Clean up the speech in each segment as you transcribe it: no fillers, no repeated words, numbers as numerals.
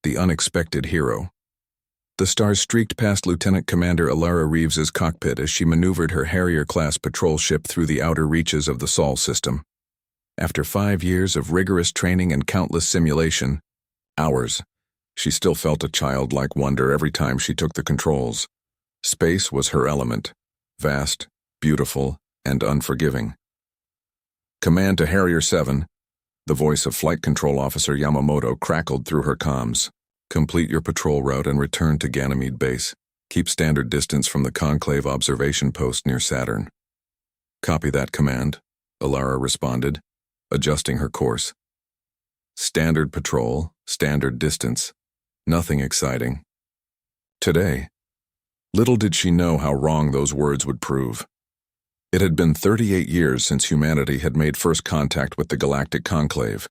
the unexpected hero. The stars streaked past Lieutenant Commander Alara Reeves's cockpit as she maneuvered her Harrier-class patrol ship through the outer reaches of the Sol system. After 5 years of rigorous training and countless simulation, hours, she still felt a childlike wonder every time she took the controls. Space was her element, vast, beautiful, and unforgiving. "Command to Harrier 7, the voice of Flight Control Officer Yamamoto crackled through her comms. "Complete your patrol route and return to Ganymede Base. Keep standard distance from the Conclave observation post near Saturn." "Copy that, Command," Alara responded, adjusting her course. Standard patrol, standard distance. Nothing exciting. Today, little did she know how wrong those words would prove. It had been 38 years since humanity had made first contact with the Galactic Conclave,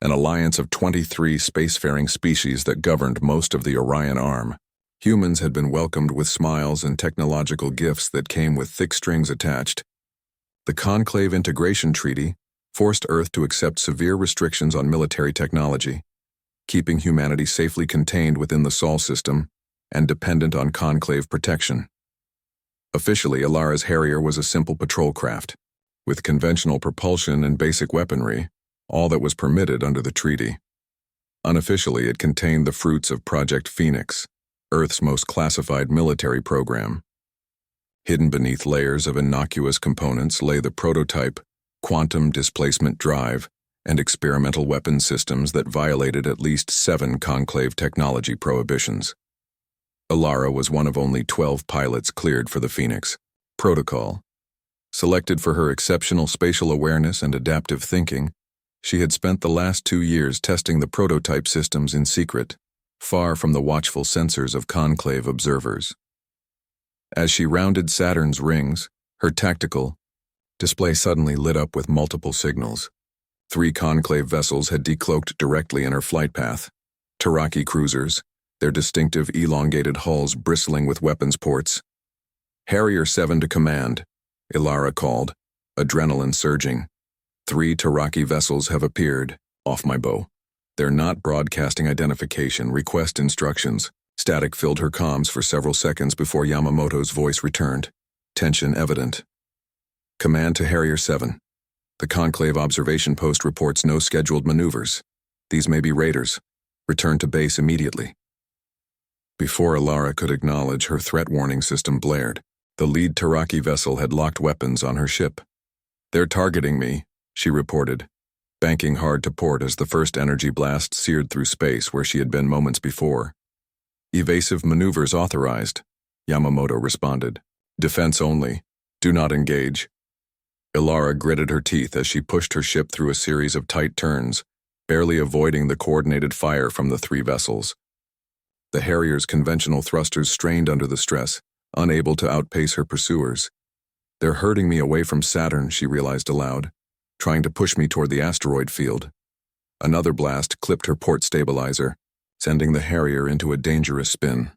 an alliance of 23 spacefaring species that governed most of the Orion Arm. Humans had been welcomed with smiles and technological gifts that came with thick strings attached. The Conclave Integration Treaty forced Earth to accept severe restrictions on military technology, keeping humanity safely contained within the Sol system and dependent on Conclave protection. Officially, Alara's Harrier was a simple patrol craft, with conventional propulsion and basic weaponry, all that was permitted under the treaty. Unofficially, it contained the fruits of Project Phoenix, Earth's most classified military program. Hidden beneath layers of innocuous components lay the prototype, quantum displacement drive, and experimental weapon systems that violated at least 7 Conclave technology prohibitions. Alara was one of only 12 pilots cleared for the Phoenix protocol. Selected for her exceptional spatial awareness and adaptive thinking, she had spent the last 2 years testing the prototype systems in secret, far from the watchful sensors of Conclave observers. As she rounded Saturn's rings, her tactical display suddenly lit up with multiple signals. 3 Conclave vessels had decloaked directly in her flight path. Taraki cruisers, their distinctive elongated hulls bristling with weapons ports. "Harrier 7 to command," Alara called, adrenaline surging. 3 Taraki vessels have appeared, off my bow. They're not broadcasting identification, request instructions. Static filled her comms for several seconds before Yamamoto's voice returned, tension evident. "Command to Harrier 7. The Conclave observation post reports no scheduled maneuvers. These may be raiders. Return to base immediately." Before Alara could acknowledge, her threat warning system blared. The lead Taraki vessel had locked weapons on her ship. "They're targeting me," she reported, banking hard to port as the first energy blast seared through space where she had been moments before. "Evasive maneuvers authorized," Yamamoto responded. "Defense only. Do not engage." Alara gritted her teeth as she pushed her ship through a series of tight turns, barely avoiding the coordinated fire from the 3 vessels. The Harrier's conventional thrusters strained under the stress, unable to outpace her pursuers. "They're herding me away from Saturn," she realized aloud, trying to push me toward the asteroid field. Another blast clipped her port stabilizer, sending the Harrier into a dangerous spin.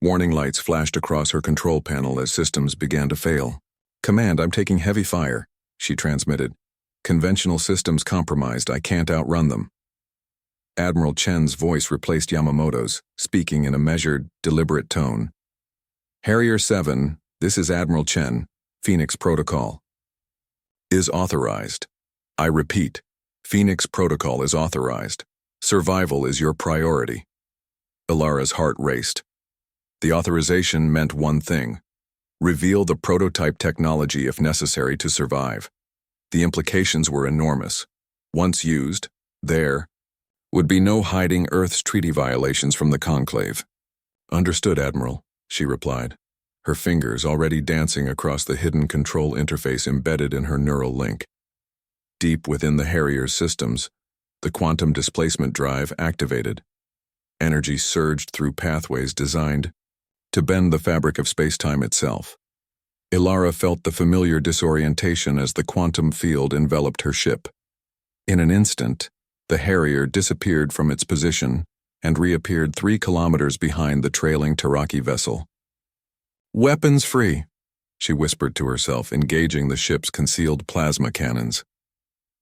Warning lights flashed across her control panel as systems began to fail. "Command, I'm taking heavy fire," she transmitted. "Conventional systems compromised. I can't outrun them." Admiral Chen's voice replaced Yamamoto's, speaking in a measured, deliberate tone. "Harrier 7, this is Admiral Chen. Phoenix Protocol is authorized. I repeat, Phoenix Protocol is authorized. Survival is your priority." Alara's heart raced. The authorization meant one thing: reveal the prototype technology if necessary to survive. The implications were enormous. Once used, there would be no hiding Earth's treaty violations from the Conclave. "Understood, Admiral," she replied, her fingers already dancing across the hidden control interface embedded in her neural link. Deep within the Harrier's systems, the quantum displacement drive activated. Energy surged through pathways designed to bend the fabric of space-time itself. Alara felt the familiar disorientation as the quantum field enveloped her ship. In an instant, the Harrier disappeared from its position and reappeared 3 kilometers behind the trailing Taraki vessel. "Weapons free," she whispered to herself, engaging the ship's concealed plasma cannons.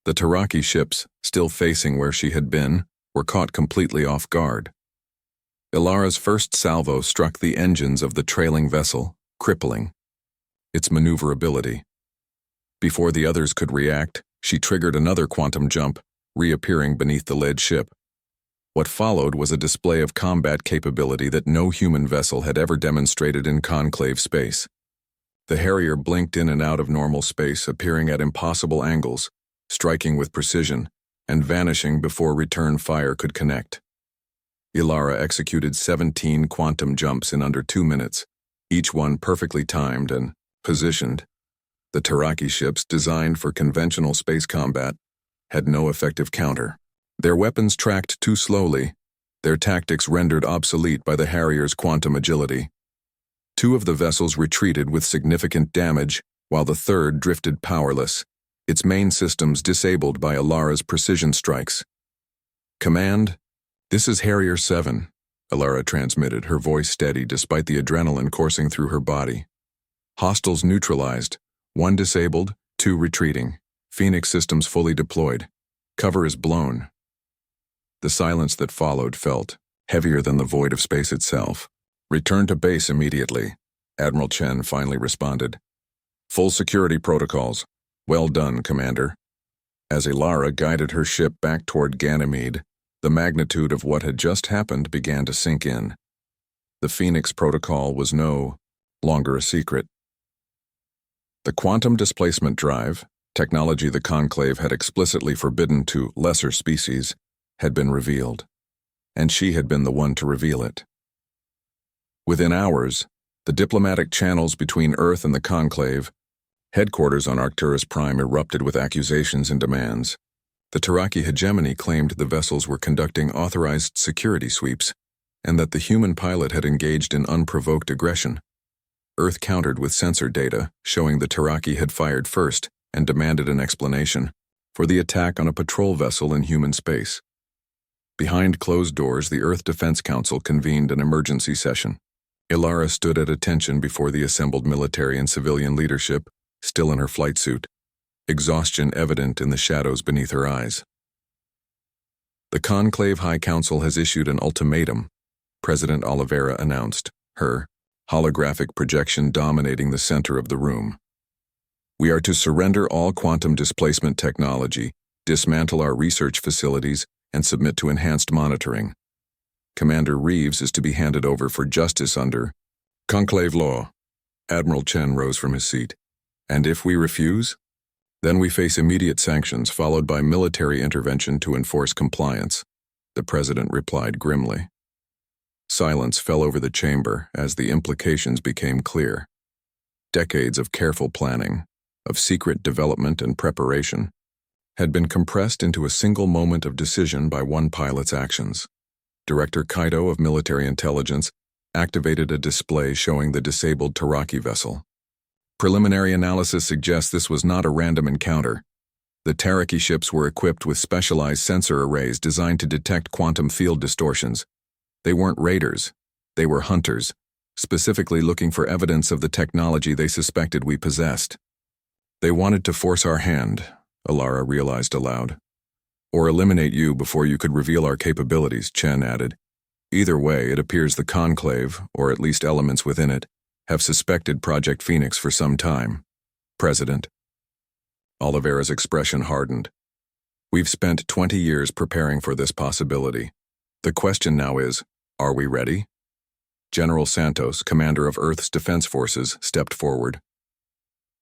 The Taraki ships, still facing where she had been, were caught completely off guard. Ilara's first salvo struck the engines of the trailing vessel, crippling its maneuverability. Before the others could react, she triggered another quantum jump, reappearing beneath the lead ship. What followed was a display of combat capability that no human vessel had ever demonstrated in conclave space. The Harrier blinked in and out of normal space, appearing at impossible angles, striking with precision, and vanishing before return fire could connect. Ilara executed 17 quantum jumps in under 2 minutes, each one perfectly timed and positioned. The Taraki ships, designed for conventional space combat, had no effective counter. Their weapons tracked too slowly, their tactics rendered obsolete by the Harrier's quantum agility. 2 of the vessels retreated with significant damage, while the third drifted powerless, its main systems disabled by Ilara's precision strikes. "Command, this is Harrier 7, Ilara transmitted, her voice steady despite the adrenaline coursing through her body. "Hostiles neutralized, 1 disabled, 2 retreating. Phoenix systems fully deployed. Cover is blown." The silence that followed felt heavier than the void of space itself. "Return to base immediately," Admiral Chen finally responded. "Full security protocols. Well done, Commander." As Ilara guided her ship back toward Ganymede, the magnitude of what had just happened began to sink in. The Phoenix protocol was no longer a secret. The quantum displacement drive, technology the Conclave had explicitly forbidden to lesser species, had been revealed, and she had been the one to reveal it. Within hours, the diplomatic channels between Earth and the Conclave, headquarters on Arcturus Prime, erupted with accusations and demands. The Taraki hegemony claimed the vessels were conducting authorized security sweeps, and that the human pilot had engaged in unprovoked aggression. Earth countered with sensor data, showing the Taraki had fired first and demanded an explanation for the attack on a patrol vessel in human space. Behind closed doors, the Earth Defense Council convened an emergency session. Ilara stood at attention before the assembled military and civilian leadership, still in her flight suit, exhaustion evident in the shadows beneath her eyes. "The Conclave High Council has issued an ultimatum," President Oliveira announced, her holographic projection dominating the center of the room. "We are to surrender all quantum displacement technology, dismantle our research facilities, and submit to enhanced monitoring. Commander Reeves is to be handed over for justice under Conclave law." Admiral Chen rose from his seat. "And if we refuse? Then we face immediate sanctions followed by military intervention to enforce compliance," the President replied grimly. Silence fell over the chamber as the implications became clear. Decades of careful planning, of secret development and preparation, had been compressed into a single moment of decision by one pilot's actions. Director Kaito of Military Intelligence activated a display showing the disabled Taraki vessel. Preliminary analysis suggests this was not a random encounter. The Taraki ships were equipped with specialized sensor arrays designed to detect quantum field distortions. They weren't raiders, they were hunters, specifically looking for evidence of the technology they suspected we possessed. "They wanted to force our hand," Ilara realized aloud. "Or eliminate you before you could reveal our capabilities," Chen added. "Either way, it appears the Conclave, or at least elements within it, have suspected Project Phoenix for some time. President." Oliveira's expression hardened. "We've spent 20 years preparing for this possibility. The question now is, are we ready?" General Santos, commander of Earth's defense forces, stepped forward.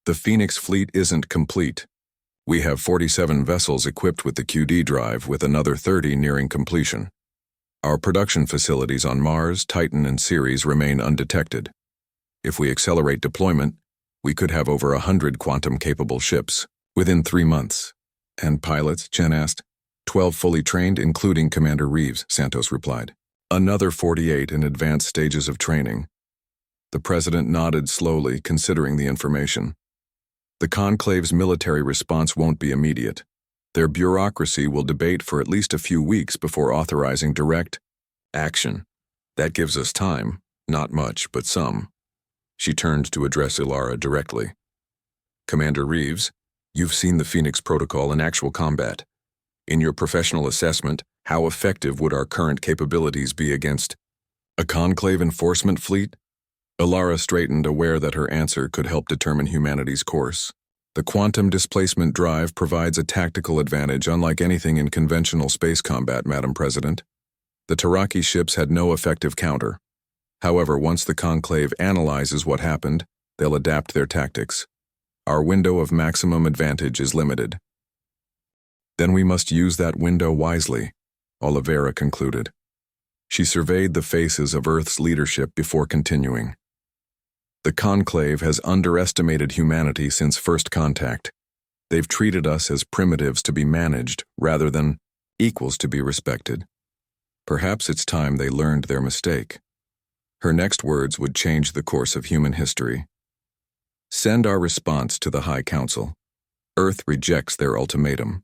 "The Phoenix fleet isn't complete. We have 47 vessels equipped with the QD drive, with another 30 nearing completion. Our production facilities on Mars, Titan, and Ceres remain undetected. If we accelerate deployment, we could have over 100 quantum-capable ships within 3 months." "And pilots?" Chen asked. 12 fully trained, including Commander Reeves," Santos replied. "Another 48 in advanced stages of training." The President nodded slowly, considering the information. "The Conclave's military response won't be immediate. Their bureaucracy will debate for at least a few weeks before authorizing direct action. That gives us time, not much, but some." She turned to address Ilara directly. "Commander Reeves, you've seen the Phoenix protocol in actual combat. In your professional assessment, how effective would our current capabilities be against A conclave enforcement fleet? Alara straightened, aware that her answer could help determine humanity's course. The quantum displacement drive provides a tactical advantage unlike anything in conventional space combat, Madam President. The Taraki ships had no effective counter. However, once the conclave analyzes what happened, they'll adapt their tactics. Our window of maximum advantage is limited. Then we must use that window wisely, Oliveira concluded. She surveyed the faces of Earth's leadership before continuing. The conclave has underestimated humanity since first contact. They've treated us as primitives to be managed rather than equals to be respected. Perhaps it's time they learned their mistake. Her next words would change the course of human history. Send our response to the High Council. Earth rejects their ultimatum.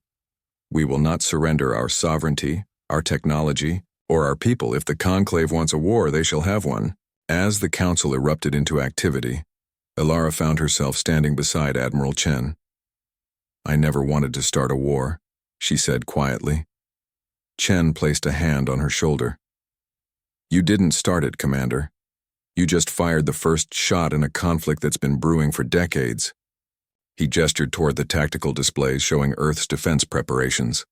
We will not surrender our sovereignty, our technology, or our people. If the conclave wants a war, they shall have one. As the council erupted into activity, Alara found herself standing beside Admiral Chen. I never wanted to start a war, she said quietly. Chen placed a hand on her shoulder. You didn't start it, Commander. You just fired the first shot in a conflict that's been brewing for decades. He gestured toward the tactical displays showing Earth's defense preparations.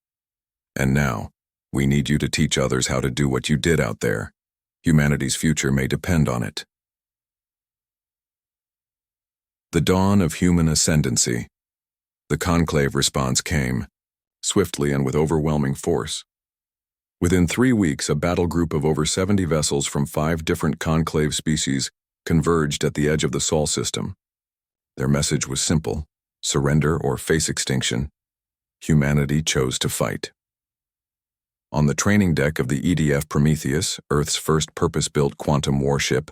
And now, we need you to teach others how to do what you did out there. Humanity's future may depend on it. The dawn of human ascendancy. The conclave response came, swiftly and with overwhelming force. Within 3 weeks, a battle group of over 70 vessels from 5 different conclave species converged at the edge of the Sol system. Their message was simple: surrender or face extinction. Humanity chose to fight. On the training deck of the EDF Prometheus, Earth's first purpose-built quantum warship,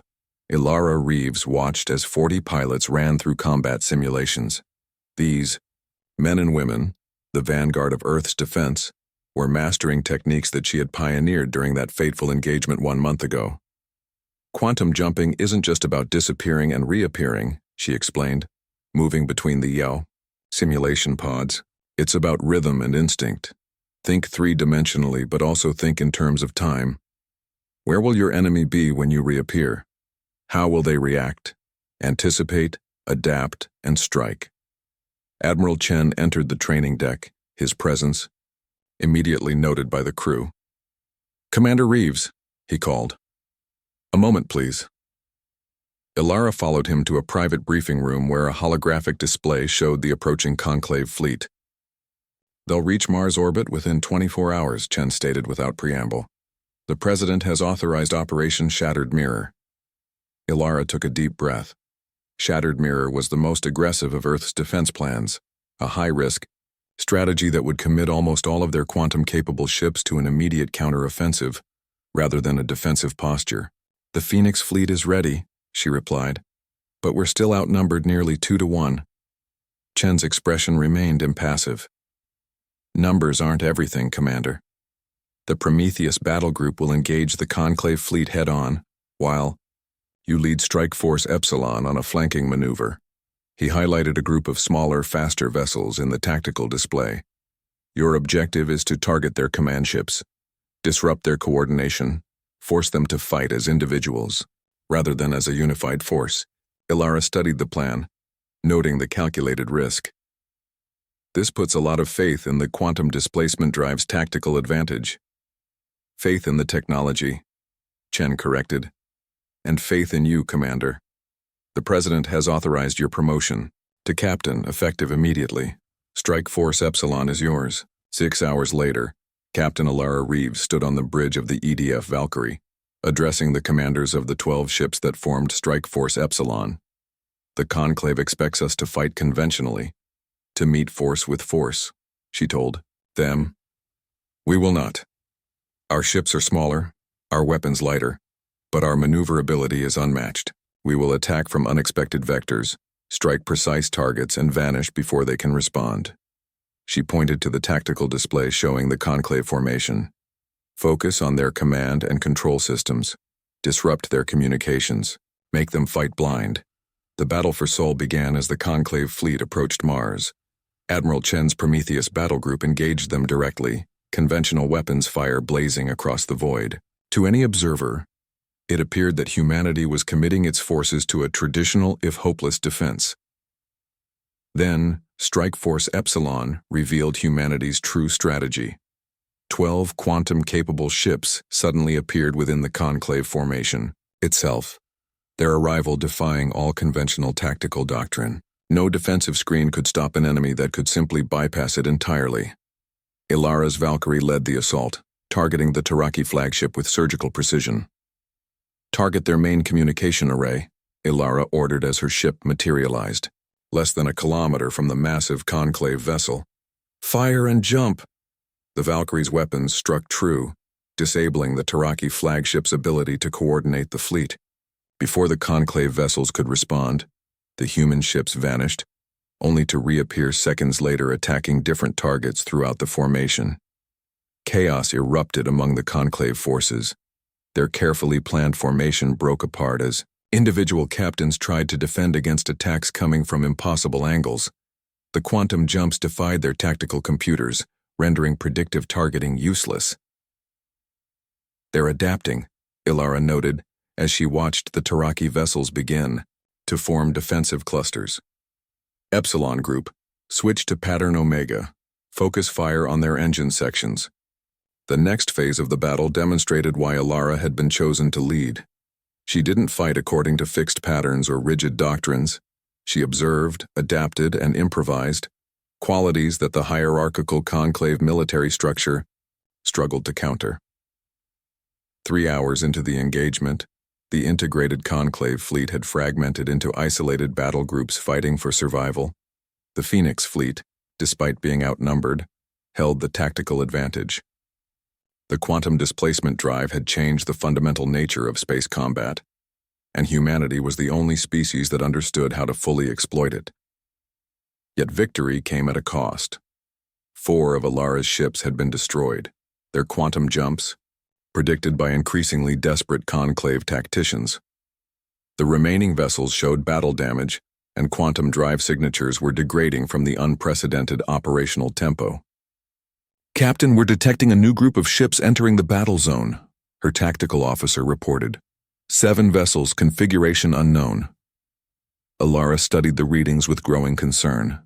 Alara Reeves watched as 40 pilots ran through combat simulations. These men and women, the vanguard of Earth's defense, were mastering techniques that she had pioneered during that fateful engagement 1 month ago. Quantum jumping isn't just about disappearing and reappearing, she explained, moving between the YAO simulation pods. It's about rhythm and instinct. Think three-dimensionally, but also think in terms of time. Where will your enemy be when you reappear? How will they react? Anticipate, adapt, and strike. Admiral Chen entered the training deck, his presence immediately noted by the crew. Commander Reeves, he called. A moment, please. Alara followed him to a private briefing room where a holographic display showed the approaching conclave fleet. They'll reach Mars orbit within 24 hours, Chen stated without preamble. The President has authorized Operation Shattered Mirror. Alara took a deep breath. Shattered Mirror was the most aggressive of Earth's defense plans, a high-risk strategy that would commit almost all of their quantum-capable ships to an immediate counter-offensive, rather than a defensive posture. The Phoenix fleet is ready, she replied, but we're still outnumbered nearly 2 to 1. Chen's expression remained impassive. Numbers aren't everything, Commander. The Prometheus battle group will engage the conclave fleet head-on, while you lead Strike Force Epsilon on a flanking maneuver. He highlighted a group of smaller, faster vessels in the tactical display. Your objective is to target their command ships, disrupt their coordination, force them to fight as individuals, rather than as a unified force. Alara studied the plan, noting the calculated risk. This puts a lot of faith in the quantum displacement drive's tactical advantage. Faith in the technology, Chen corrected, and faith in you, Commander. The President has authorized your promotion to Captain, effective immediately. Strike Force Epsilon is yours. 6 hours later, Captain Alara Reeves stood on the bridge of the EDF Valkyrie, addressing the commanders of the 12 ships that formed Strike Force Epsilon. The Conclave expects us to fight conventionally, to meet force with force, she told them. We will not. Our ships are smaller, our weapons lighter, but our maneuverability is unmatched. We will attack from unexpected vectors, strike precise targets, and vanish before they can respond. She pointed to the tactical display showing the conclave formation. Focus on their command and control systems. Disrupt their communications. Make them fight blind. The battle for Sol began as the conclave fleet approached Mars. Admiral Chen's Prometheus battle group engaged them directly, conventional weapons fire blazing across the void. To any observer, It appeared that humanity was committing its forces to a traditional, if hopeless, defense. Then, Strike Force Epsilon revealed humanity's true strategy. 12 quantum-capable ships suddenly appeared within the Conclave formation itself, their arrival defying all conventional tactical doctrine. No defensive screen could stop an enemy that could simply bypass it entirely. Ilara's Valkyrie led the assault, targeting the Taraki flagship with surgical precision. "Target their main communication array," Ilara ordered as her ship materialized, less than a kilometer from the massive Conclave vessel. "Fire and jump!" The Valkyrie's weapons struck true, disabling the Taraki flagship's ability to coordinate the fleet. Before the Conclave vessels could respond, the human ships vanished, only to reappear seconds later attacking different targets throughout the formation. Chaos erupted among the Conclave forces. Their carefully planned formation broke apart as individual captains tried to defend against attacks coming from impossible angles. The quantum jumps defied their tactical computers, rendering predictive targeting useless. "They're adapting," Ilara noted as she watched the Taraki vessels begin to form defensive clusters. Epsilon Group, switch to pattern Omega. Focus fire on their engine sections. The next phase of the battle demonstrated why Ilara had been chosen to lead. She didn't fight according to fixed patterns or rigid doctrines. She observed, adapted, and improvised, qualities that the hierarchical Conclave military structure struggled to counter. 3 hours into the engagement, the integrated Conclave fleet had fragmented into isolated battle groups fighting for survival. The Phoenix fleet, despite being outnumbered, held the tactical advantage. The quantum displacement drive had changed the fundamental nature of space combat, and humanity was the only species that understood how to fully exploit it. Yet victory came at a cost. 4 of Ilara's ships had been destroyed, their quantum jumps predicted by increasingly desperate Conclave tacticians. The remaining vessels showed battle damage, and quantum drive signatures were degrading from the unprecedented operational tempo. "Captain, we're detecting a new group of ships entering the battle zone," her tactical officer reported. 7 vessels, configuration unknown. Ilara studied the readings with growing concern.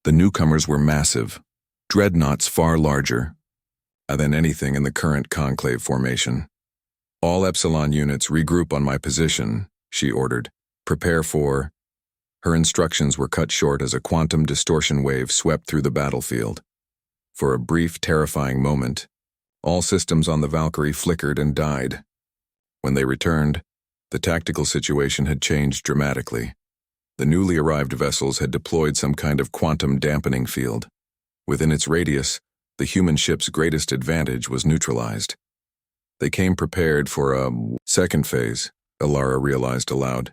The newcomers were massive, dreadnoughts far larger than anything in the current Conclave formation. "All Epsilon units regroup on my position," she ordered. "Prepare for—" Her instructions were cut short as a quantum distortion wave swept through the battlefield. For a brief, terrifying moment, all systems on the Valkyrie flickered and died. When they returned, the tactical situation had changed dramatically. The newly arrived vessels had deployed some kind of quantum dampening field. Within its radius, the human ship's greatest advantage was neutralized. They came prepared for a second phase, Ilara realized aloud.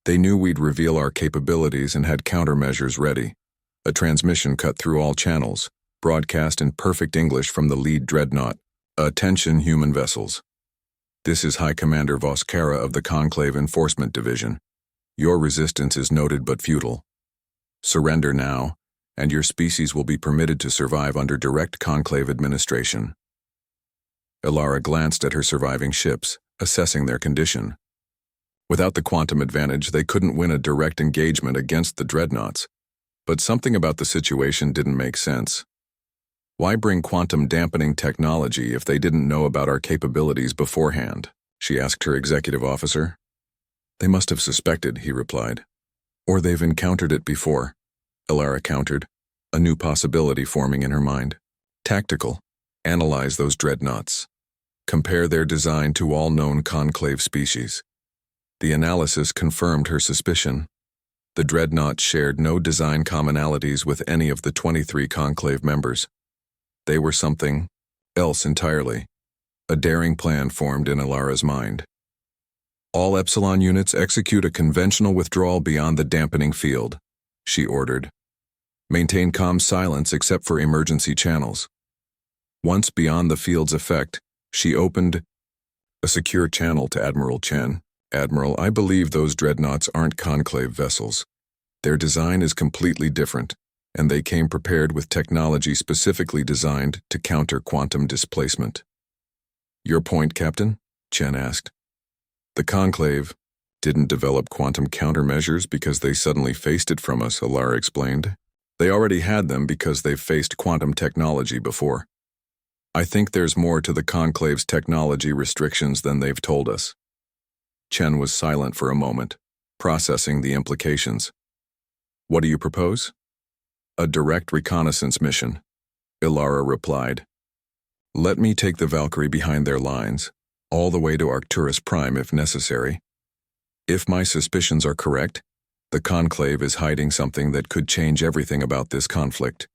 They knew we'd reveal our capabilities and had countermeasures ready. A transmission cut through all channels, broadcast in perfect English from the lead dreadnought. "Attention, human vessels. This is High Commander Voskara of the Conclave Enforcement Division. Your resistance is noted but futile. Surrender now, and your species will be permitted to survive under direct Conclave administration." Ilara glanced at her surviving ships, assessing their condition. Without the quantum advantage, they couldn't win a direct engagement against the dreadnoughts, but something about the situation didn't make sense. Why bring quantum dampening technology if they didn't know about our capabilities beforehand? She asked her executive officer. "They must have suspected," he replied. "Or they've encountered it before," Ilara countered, a new possibility forming in her mind. "Tactical. Analyze those dreadnoughts. Compare their design to all known Conclave species." The analysis confirmed her suspicion. The dreadnoughts shared no design commonalities with any of the 23 Conclave members. They were something else entirely. A daring plan formed in Ilara's mind. "All Epsilon units execute a conventional withdrawal beyond the dampening field," she ordered. "Maintain calm silence except for emergency channels." Once beyond the field's effect, she opened a secure channel to Admiral Chen. "Admiral, I believe those dreadnoughts aren't Conclave vessels. Their design is completely different, and they came prepared with technology specifically designed to counter quantum displacement." "Your point, Captain?" Chen asked. The Conclave didn't develop quantum countermeasures because they suddenly faced it from us, Alara explained. They already had them because they've faced quantum technology before. I think there's more to the Conclave's technology restrictions than they've told us. Chen was silent for a moment, processing the implications. What do you propose? A direct reconnaissance mission, Ilara replied. Let me take the Valkyrie behind their lines, all the way to Arcturus Prime if necessary. If my suspicions are correct, the Conclave is hiding something that could change everything about this conflict.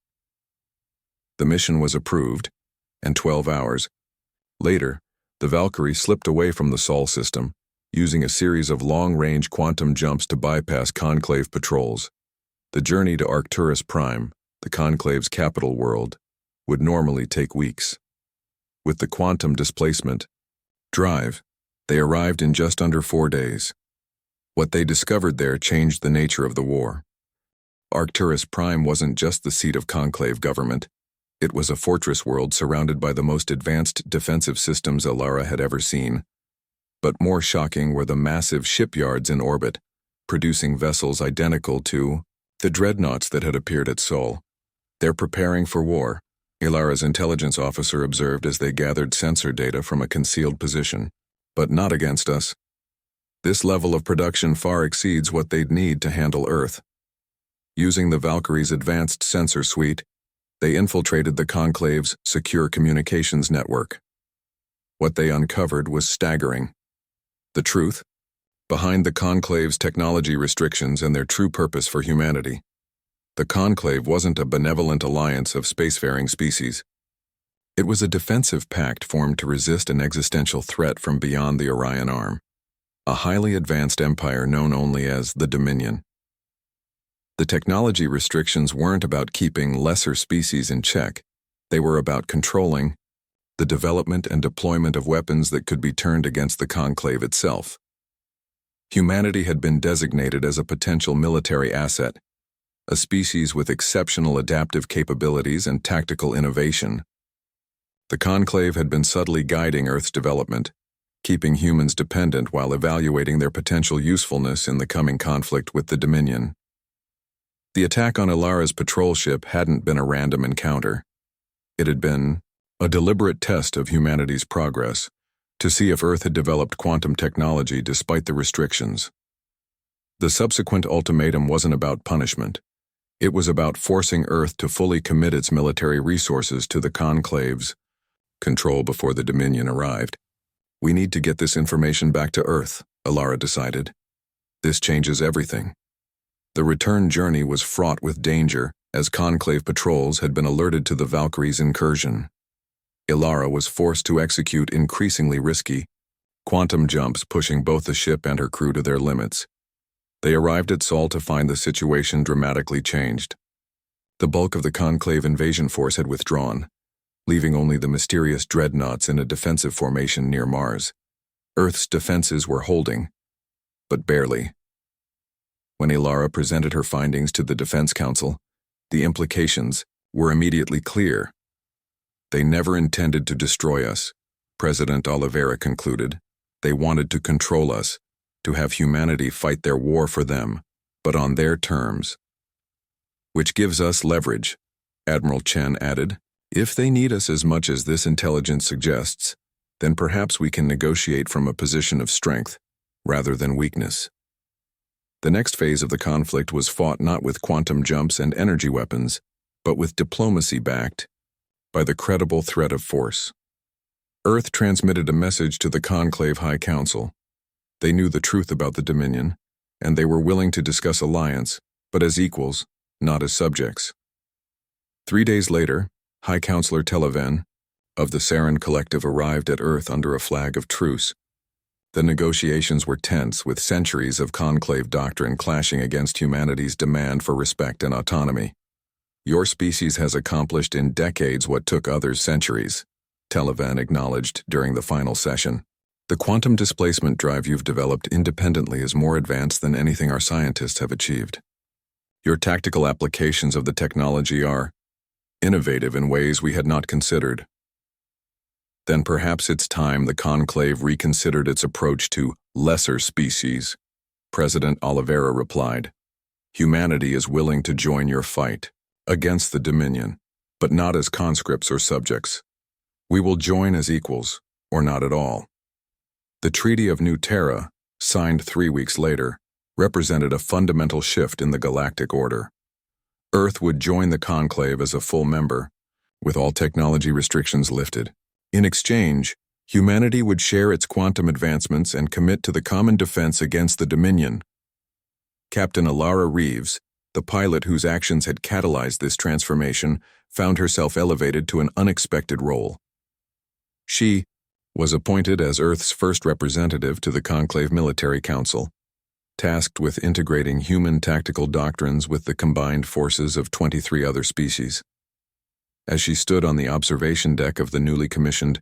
The mission was approved, and 12 hours later, the Valkyrie slipped away from the Sol system, using a series of long-range quantum jumps to bypass Conclave patrols. The journey to Arcturus Prime, the Conclave's capital world, would normally take weeks. With the quantum displacement drive, they arrived in just under 4 days. What they discovered there changed the nature of the war. Arcturus Prime wasn't just the seat of Conclave government. It was a fortress world surrounded by the most advanced defensive systems Alara had ever seen. But more shocking were the massive shipyards in orbit, producing vessels identical to the dreadnoughts that had appeared at Sol. They're preparing for war, Ilara's intelligence officer observed as they gathered sensor data from a concealed position. But not against us. This level of production far exceeds what they'd need to handle Earth. Using the Valkyrie's advanced sensor suite, they infiltrated the Conclave's secure communications network. What they uncovered was staggering. The truth, behind the Conclave's technology restrictions and their true purpose for humanity. The Conclave wasn't a benevolent alliance of spacefaring species. It was a defensive pact formed to resist an existential threat from beyond the Orion Arm, a highly advanced empire known only as the Dominion. The technology restrictions weren't about keeping lesser species in check. They were about controlling the development and deployment of weapons that could be turned against the Conclave itself. Humanity had been designated as a potential military asset, a species with exceptional adaptive capabilities and tactical innovation. The Conclave had been subtly guiding Earth's development, keeping humans dependent while evaluating their potential usefulness in the coming conflict with the Dominion. The attack on Ilara's patrol ship hadn't been a random encounter. It had been a deliberate test of humanity's progress, to see if Earth had developed quantum technology despite the restrictions. The subsequent ultimatum wasn't about punishment. It was about forcing Earth to fully commit its military resources to the Conclave's control before the Dominion arrived. We need to get this information back to Earth, Ilara decided. This changes everything. The return journey was fraught with danger, as Conclave patrols had been alerted to the Valkyrie's incursion. Ilara was forced to execute increasingly risky quantum jumps, pushing both the ship and her crew to their limits. They arrived at Sol to find the situation dramatically changed. The bulk of the Conclave invasion force had withdrawn, leaving only the mysterious dreadnoughts in a defensive formation near Mars. Earth's defenses were holding, but barely. When Ilara presented her findings to the Defense Council, the implications were immediately clear. They never intended to destroy us, President Oliveira concluded. They wanted to control us, to have humanity fight their war for them, but on their terms. Which gives us leverage, Admiral Chen added. If they need us as much as this intelligence suggests, then perhaps we can negotiate from a position of strength, rather than weakness. The next phase of the conflict was fought not with quantum jumps and energy weapons, but with diplomacy backed by the credible threat of force. Earth transmitted a message to the Conclave High Council. They knew the truth about the Dominion, and they were willing to discuss alliance, but as equals, not as subjects. 3 days later, High Counselor Televen of the Sarin Collective arrived at Earth under a flag of truce. The negotiations were tense, with centuries of Conclave doctrine clashing against humanity's demand for respect and autonomy. Your species has accomplished in decades what took others centuries, Televen acknowledged during the final session. The quantum displacement drive you've developed independently is more advanced than anything our scientists have achieved. Your tactical applications of the technology are innovative in ways we had not considered. Then perhaps it's time the Conclave reconsidered its approach to Lesser species, President Oliveira replied. Humanity is willing to join your fight against the Dominion, but not as conscripts or subjects. We will join as equals, or not at all. The Treaty of New Terra, signed 3 weeks later, represented a fundamental shift in the galactic order. Earth would join the conclave as a full member, with all technology restrictions lifted. In exchange, humanity would share its quantum advancements and commit to the common defense against the Dominion. Captain Alara Reeves, the pilot whose actions had catalyzed this transformation, found herself elevated to an unexpected role. She was appointed as Earth's first representative to the Conclave Military Council, tasked with integrating human tactical doctrines with the combined forces of 23 other species. As she stood on the observation deck of the newly commissioned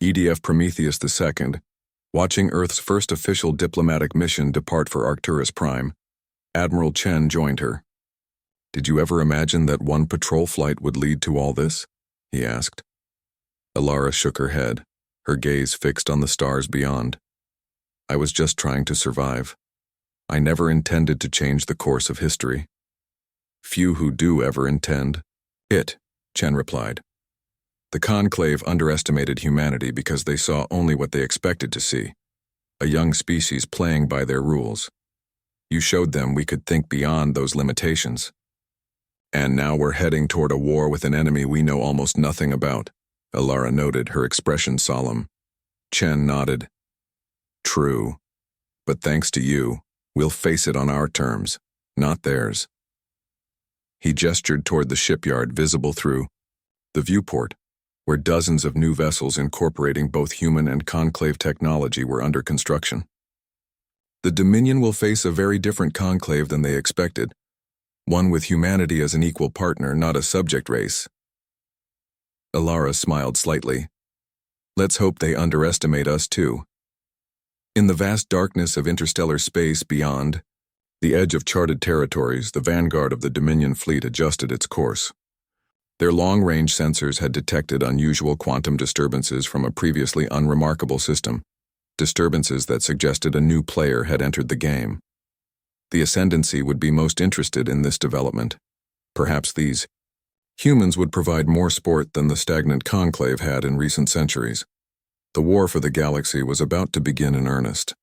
EDF Prometheus II, watching Earth's first official diplomatic mission depart for Arcturus Prime, Admiral Chen joined her. "Did you ever imagine that one patrol flight would lead to all this?" he asked. Alara shook her head, her gaze fixed on the stars beyond. "I was just trying to survive. I never intended to change the course of history." "Few who do ever intend it," Chen replied. "The Conclave underestimated humanity because they saw only what they expected to see, a young species playing by their rules. You showed them we could think beyond those limitations. And now we're heading toward a war with an enemy we know almost nothing about," Alara noted, her expression solemn. Chen nodded. "True. But thanks to you, we'll face it on our terms, not theirs." He gestured toward the shipyard visible through the viewport, where dozens of new vessels incorporating both human and conclave technology were under construction. "The Dominion will face a very different conclave than they expected, one with humanity as an equal partner, not a subject race." Alara smiled slightly. "Let's hope they underestimate us too." In the vast darkness of interstellar space beyond, the edge of charted territories, the vanguard of the Dominion fleet adjusted its course. Their long-range sensors had detected unusual quantum disturbances from a previously unremarkable system, disturbances that suggested a new player had entered the game. The Ascendancy would be most interested in this development. Perhaps these humans would provide more sport than the stagnant Conclave had in recent centuries. The war for the galaxy was about to begin in earnest.